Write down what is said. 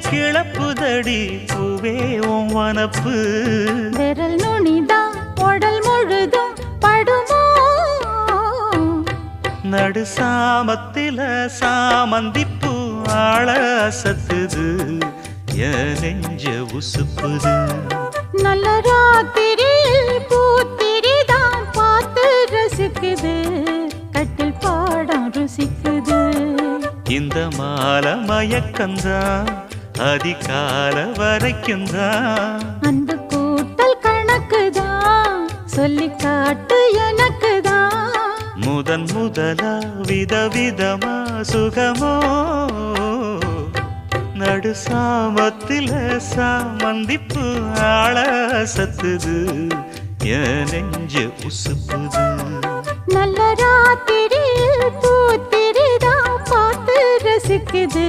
கிளப்புதடி பூவே உன் வனப்பு விரல் நுனிதான் உடல் முழுதும் படுமோ நடு சாமத்தில சாமந்திப்பூ ஆள அசத்துது என் நெஞ்ச உசுப்புது நல்ல ராத்திரியில் பூத்திரிதான் பார்த்து ரசிக்குது கட்டில் பாடம் ருசிக்குது இந்த மாலை மயக்கந்தான் அதிகால வரைக்கும்தான் அன்பு கூட்டல் கணக்குதான் சொல்லி காட்டு எனக்குதான் முதன் முதலா விதவிதமா சுகமோ நடு சாமத்தில சாமந்திப்பு ஆள சத்துது என் நெஞ்ச உசுப்புது நல்ல ராத்திரியில் பூத்திரிதான் பார்த்து ரசிக்குது